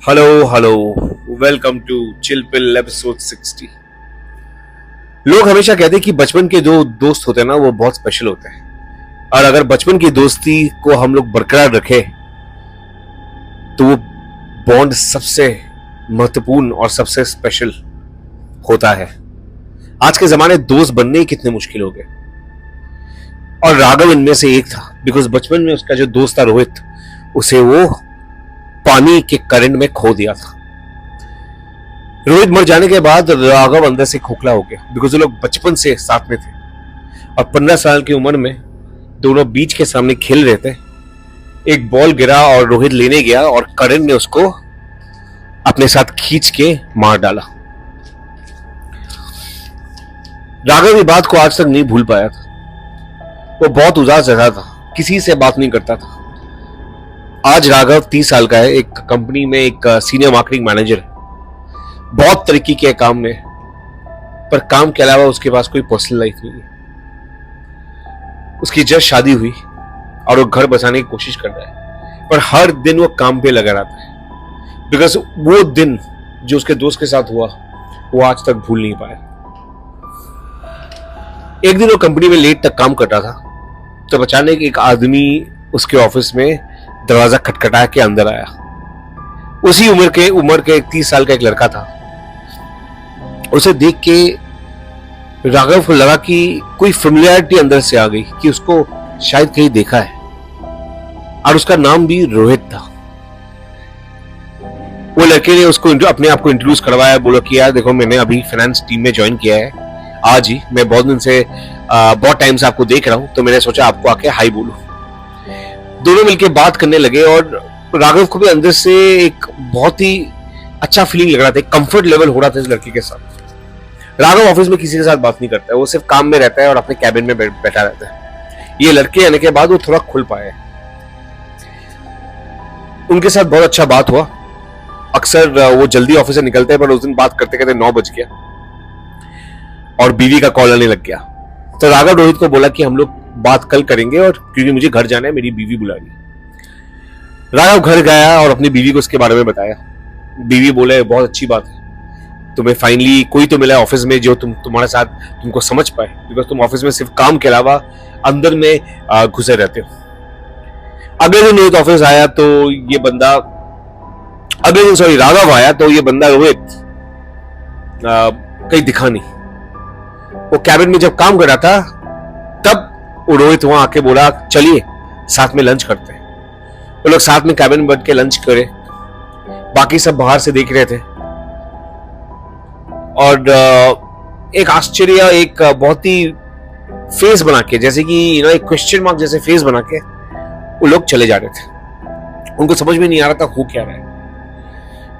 Hello hello. Welcome to chill pill episode 60। लोग हमेशा कहते हैं कि बचपन के जो दोस्त होते हैं ना वो बहुत स्पेशल होते हैं, और अगर बचपन की दोस्ती को हम लोग बरकरार रखें तो वो बॉन्ड सबसे महत्वपूर्ण और सबसे स्पेशल होता है। आज के जमाने दोस्त बनने ही कितने मुश्किल हो गए, और राघव इनमें से एक था। बिकॉज बचपन में उसका जो दोस्त था रोहित, उसे वो पानी के करंट में खो दिया था। रोहित मर जाने के बाद राघव अंदर से खोखला हो गया, बिकॉज वो लोग बचपन से साथ में थे और 15 साल की उम्र में दोनों बीच के सामने खेल रहे थे। एक बॉल गिरा और रोहित लेने गया और करंट ने उसको अपने साथ खींच के मार डाला। राघव ये बात को आज तक नहीं भूल पाया था। वो बहुत उदास रहता था, किसी से बात नहीं करता था। आज राघव 30 साल का है, एक कंपनी में एक सीनियर मार्केटिंग मैनेजर है। बहुत तरक्की किया काम में, पर काम के अलावा उसके पास कोई पर्सनल लाइफ नहीं है। उसकी जस्ट शादी हुई और वो घर बसाने की कोशिश कर रहा है, पर हर दिन वो काम पे लगा रहता है। बिकॉज वो दिन जो उसके दोस्त के साथ हुआ वो आज तक भूल नहीं पाया। एक दिन वो कंपनी में लेट तक काम कर रहा था, तो अचानक एक आदमी उसके ऑफिस में दरवाजा खटखटा के अंदर आया। उसी उम्र के 30 साल का एक लड़का था। उसे देख के राघव को लगा कि कोई फेमिलियरिटी अंदर से आ गई, कि उसको शायद कहीं देखा है, और उसका नाम भी रोहित था। वो लड़के ने उसको अपने आप को इंट्रोड्यूस करवाया, बोला कि यार देखो, मैंने अभी फाइनेंस टीम में ज्वाइन किया है आज ही। मैं बहुत दिन से बहुत टाइम से आपको देख रहा हूं, तो मैंने सोचा आपको आके हाई बोलूं। दोनों मिलके बात करने लगे और राघव को भी अंदर से एक बहुत ही अच्छा फीलिंग लग रहा था, कंफर्ट लेवल हो रहा था इस लड़के के साथ। राघव ऑफिस में किसी के साथ बात नहीं करता है, वो सिर्फ काम में रहता है और अपने कैबिन में बैठा रहता है। ये लड़के आने के बाद वो थोड़ा खुल पाए। उनके साथ बहुत अच्छा बात हुआ। अक्सर वो जल्दी ऑफिस से निकलते हैं, पर उस दिन बात करते करते 9 बज गया और बीवी का कॉल आने लग गया। तो राघव रोहित को बोला कि हम लोग बात कल करेंगे, और क्योंकि मुझे घर जाना है, मेरी बीवी बुला रही है। राघव घर गया और अपनी बीवी को उसके बारे में बताया। बीवी बोले बहुत अच्छी बात है, तुम्हें फाइनली कोई तो मिला है ऑफिस में जो तुम्हारे साथ तुमको समझ पाए, बिकॉज तुम ऑफिस में सिर्फ काम के अलावा अंदर में घुसे रहते हो। अगले दिन रोहित ऑफिस आया तो ये बंदा राघव आया तो ये बंदा रोहित कहीं दिखा नहीं। वो कैबिन में जब काम कर रहा था तब रोहित वहां आके बोला चलिए साथ में लंच करते हैं। वो लोग साथ में कैबिन में बैठ के लंच करे। बाकी सब बाहर से देख रहे थे, और एक आश्चर्य, एक बहुत ही फेस बना के, जैसे कि एक क्वेश्चन मार्क जैसे फेस बना के वो लोग चले जा रहे थे। उनको समझ में नहीं आ रहा था हो क्या रहा है।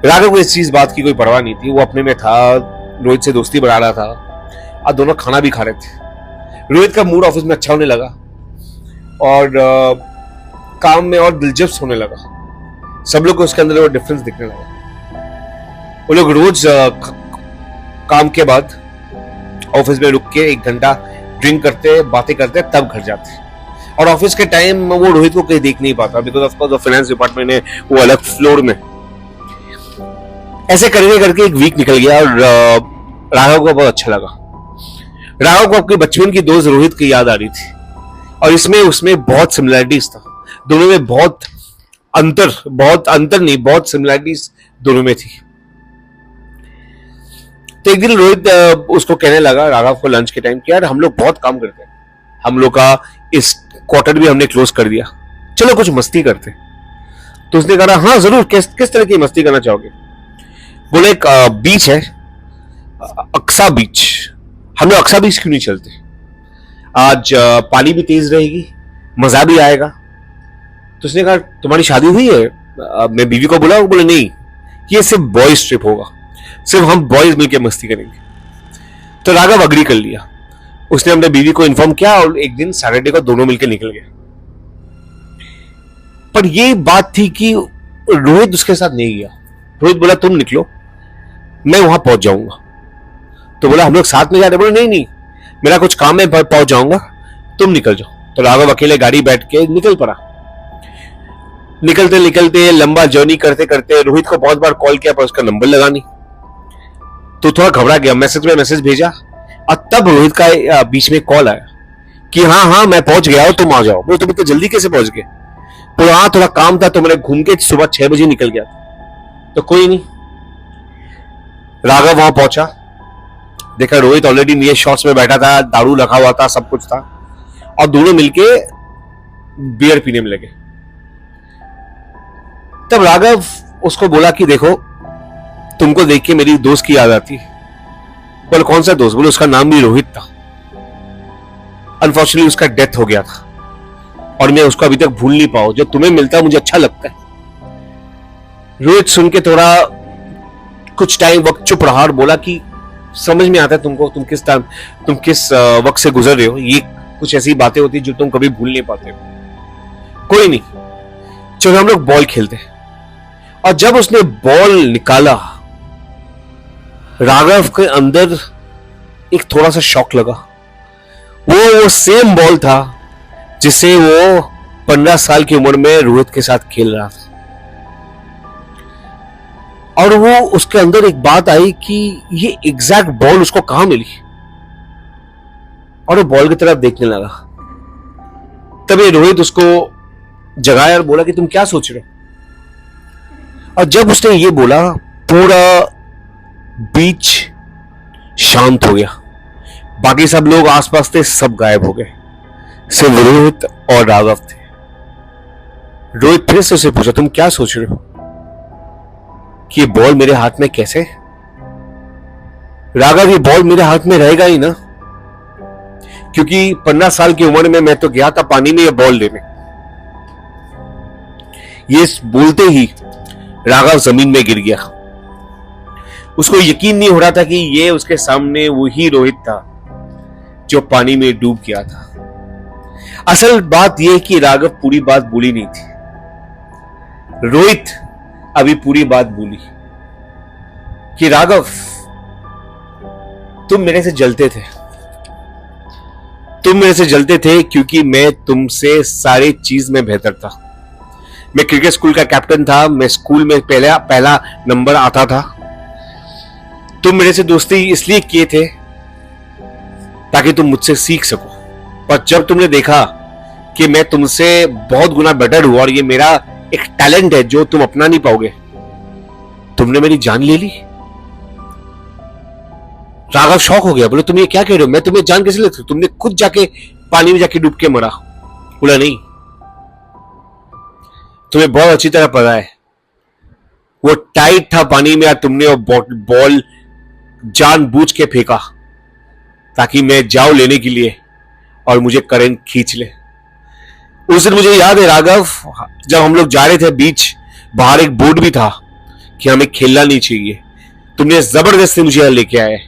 राघव को इस चीज बात की कोई परवाह नहीं थी। वो अपने में था, रोहित से दोस्ती बढ़ा रहा था, और दोनों खाना भी खा रहे थे। रोहित का मूड ऑफिस में अच्छा होने लगा और काम में और दिलचस्प होने लगा। सब लोग को उसके अंदर वो डिफरेंस दिखने लगा। वो लोग रोज काम के बाद ऑफिस में रुक के 1 घंटा ड्रिंक करते, बातें करते, तब घर जाते। और ऑफिस के टाइम वो रोहित को कहीं देख नहीं पाता, because of course finance department है, वो अलग फ्लोर में। ऐसे करके करके एक वीक निकल गया और राघव को बहुत अच्छा लगा। राघव को अपने बचपन की दोस्त रोहित की याद आ रही थी, और इसमें उसमें बहुत सिमिलरिटीज था। दोनों में बहुत अंतर नहीं, बहुत सिमिलरिटीज दोनों में थी। तो एक दिन रोहित उसको कहने लगा राघव को लंच के टाइम कि यार हम लोग बहुत काम करते हैं, हम लोग का इस क्वार्टर भी हमने क्लोज कर दिया, चलो कुछ मस्ती करते। तो उसने कहा हाँ जरूर, किस तरह की मस्ती करना चाहोगे? बोले एक बीच है, अक्सा बीच। हम लोग अक्सा बीच क्यों नहीं चलते? आज पानी भी तेज रहेगी, मजा भी आएगा। तो उसने कहा तुम्हारी शादी हुई है? मैं बीवी को बोला, वो बोले नहीं, ये सिर्फ बॉयज ट्रिप होगा, सिर्फ हम बॉयज मिलकर मस्ती करेंगे। तो राघव अग्री कर लिया। उसने अपने बीवी को इन्फॉर्म किया और एक दिन सैटरडे को दोनों मिलकर निकल गए। पर ये बात थी कि रोहित उसके साथ नहीं गया। रोहित बोला तुम निकलो, मैं वहां पहुंच जाऊंगा। तो बोला हम लोग साथ में जा रहे? बोले नहीं नहीं, मेरा कुछ काम है, पहुंच जाऊंगा, तुम निकल जाओ। तो राघव अकेले गाड़ी बैठ के निकल पड़ा। निकलते निकलते लंबा जर्नी करते करते रोहित को बहुत बार कॉल किया पर उसका नंबर लगा नहीं, तो थोड़ा घबरा गया, मैसेज में मैसेज भेजा और तब रोहित का बीच में कॉल आया कि हाँ हाँ मैं पहुंच गया हूं, तुम आ जाओ। बोले तुम इतने जल्दी कैसे पहुंच गए? तो हाँ थोड़ा काम था तो मैंने घूम के सुबह 6 बजे निकल गया था। तो कोई नहीं, राघव वहां पहुंचा, देखा रोहित ऑलरेडी नियर शॉट्स में बैठा था, दारू रखा हुआ था, सब कुछ था, और दोनों मिलके बियर पीने में लगे। तब राघव उसको बोला कि देखो तुमको देख के मेरी दोस्त की याद आती। बोले कौन सा दोस्त? बोले उसका नाम भी रोहित था, अनफॉर्चुनेटली उसका डेथ हो गया था और मैं उसको अभी तक भूल नहीं पाऊं, जब तुम्हें मिलता है मुझे अच्छा लगता है। रोहित सुन के थोड़ा कुछ टाइम वक्त चुप रहा और बोला कि समझ में आता है तुमको, तुम किस वक्त से गुजर रहे हो, ये कुछ ऐसी बातें होती जो तुम कभी भूल नहीं पाते हो। कोई नहीं, चलो हम लोग बॉल खेलते हैं। और जब उसने बॉल निकाला, राघव के अंदर एक थोड़ा सा शॉक लगा। वो सेम बॉल था जिसे वो 15 साल की उम्र में रोहित के साथ खेल रहा था। और वो उसके अंदर एक बात आई कि ये एग्जैक्ट बॉल उसको कहां मिली, और वो बॉल की तरफ देखने लगा। तब ये रोहित उसको जगाया और बोला कि तुम क्या सोच रहे हो? और जब उसने ये बोला, पूरा बीच शांत हो गया, बाकी सब लोग आसपास थे, सब गायब हो गए, सिर्फ रोहित और राघव थे। रोहित फिर से उसे पूछा तुम क्या सोच रहे हो कि ये बॉल मेरे हाथ में कैसे? राघव, ये बॉल मेरे हाथ में रहेगा ही ना, क्योंकि 15 साल की उम्र में मैं तो गया था पानी में ये बॉल लेने। ये बोलते ही राघव जमीन में गिर गया। उसको यकीन नहीं हो रहा था कि ये उसके सामने वही रोहित था जो पानी में डूब गया था। असल बात यह कि राघव पूरी बात भूली नहीं थी, रोहित अभी पूरी बात भूली कि राघव तुम मेरे से जलते थे, तुम मेरे से जलते थे क्योंकि मैं तुमसे सारी चीज में बेहतर था। मैं क्रिकेट स्कूल का कैप्टन था, मैं स्कूल में पहला नंबर आता था। तुम मेरे से दोस्ती इसलिए किए थे ताकि तुम मुझसे सीख सको, पर जब तुमने देखा कि मैं तुमसे बहुत गुना बेटर हूं और ये मेरा एक टैलेंट है जो तुम अपना नहीं पाओगे, तुमने मेरी जान ले ली। राघव शॉक हो गया, बोले तुम ये क्या कह रहे हो? मैं तुम्हें जान कैसे लेती? तुमने खुद जाके पानी में जाके डूब के मरा। बोला नहीं, तुम्हें बहुत अच्छी तरह पता है वो टाइट था पानी में और तुमने वो बॉल जानबूझ के फेंका ताकि मैं जाऊं लेने के लिए और मुझे करंट खींच ले। उस दिन मुझे याद है राघव, जब हम लोग जा रहे थे बीच, बाहर एक बोर्ड भी था कि हमें खेलना नहीं चाहिए, तुमने जबरदस्ती मुझे यहां लेके आए।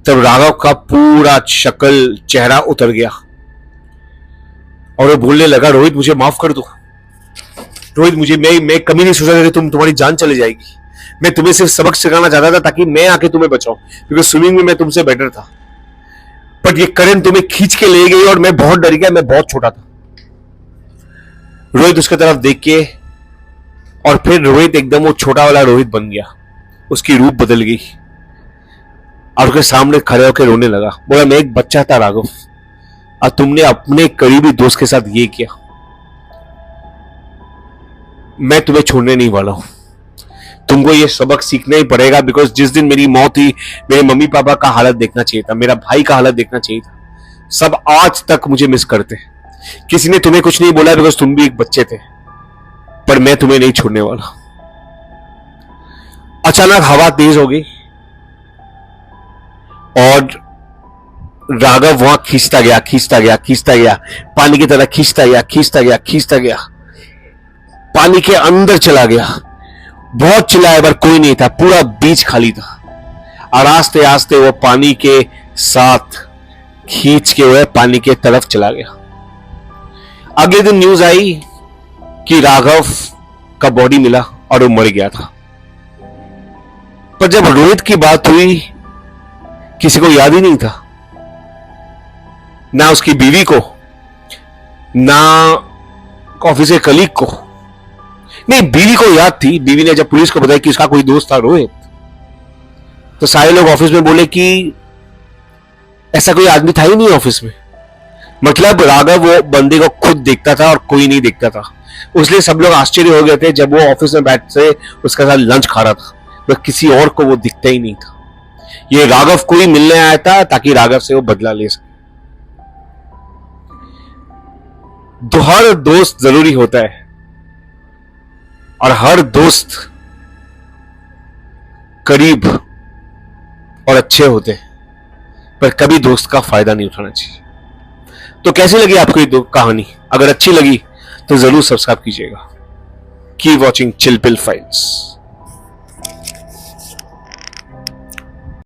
तब राघव का पूरा शक्ल चेहरा उतर गया और वो बोलने लगा रोहित मुझे माफ कर दो, रोहित मुझे मैं कभी नहीं सोचा था तुम्हारी जान चली जाएगी। मैं तुम्हें सिर्फ सबक सिखाना चाहता था ताकि मैं आके तुम्हें बचाऊं, क्योंकि स्विमिंग में मैं तुमसे बेटर था, बट ये करंट तुम्हें खींच के ले गई और मैं बहुत डर गया, मैं बहुत छोटा था। रोहित उसकी तरफ देख के, और फिर रोहित एकदम वो छोटा वाला रोहित बन गया, उसकी रूप बदल गई और उसके सामने खड़े होकर रोने लगा। बोला मैं एक बच्चा था राघव और तुमने अपने करीबी दोस्त के साथ ये किया, मैं तुम्हें छोड़ने नहीं वाला हूं, तुमको ये सबक सीखना ही पड़ेगा। बिकॉज जिस दिन मेरी मौत हुई, मेरे मम्मी पापा का हालत देखना चाहिए था, मेरा भाई का हालत देखना चाहिए था, सब आज तक मुझे मिस करते। किसी ने तुम्हें कुछ नहीं बोला बिकॉज तुम भी एक बच्चे थे, पर मैं तुम्हें नहीं छोड़ने वाला। अचानक हवा तेज हो गई और राघव वहां खींचता गया, खींचता गया, खींचता गया, पानी की तरह खींचता गया, खींचता गया, खींचता गया, पानी के अंदर चला गया। बहुत चिल्लाया पर कोई नहीं था, पूरा बीच खाली था और आस्ते आस्ते वो पानी के साथ खींच के हुए पानी के तरफ चला गया। अगले दिन न्यूज आई कि राघव का बॉडी मिला और वो मर गया था। पर जब रोहित की बात हुई किसी को याद ही नहीं था, ना उसकी बीवी को, ना ऑफिस के कलीग को। नहीं, बीवी को याद थी। बीवी ने जब पुलिस को बताया कि इसका कोई दोस्त था रोहित, तो सारे लोग ऑफिस में बोले कि ऐसा कोई आदमी था ही नहीं ऑफिस में। मतलब राघव वो बंदे को खुद देखता था और कोई नहीं देखता था, इसलिए सब लोग आश्चर्य हो गए थे जब वो ऑफिस में बैठ से उसके साथ लंच खा रहा था, बस किसी और को वो दिखता ही नहीं था। ये राघव को ही मिलने आया था ताकि राघव से वो बदला ले सके। तो हर दोस्त जरूरी होता है और हर दोस्त करीब और अच्छे होते हैं, पर कभी दोस्त का फायदा नहीं उठाना चाहिए। तो कैसी लगी आपको ये कहानी? अगर अच्छी लगी तो जरूर सब्सक्राइब कीजिएगा। Keep watching chill pill files.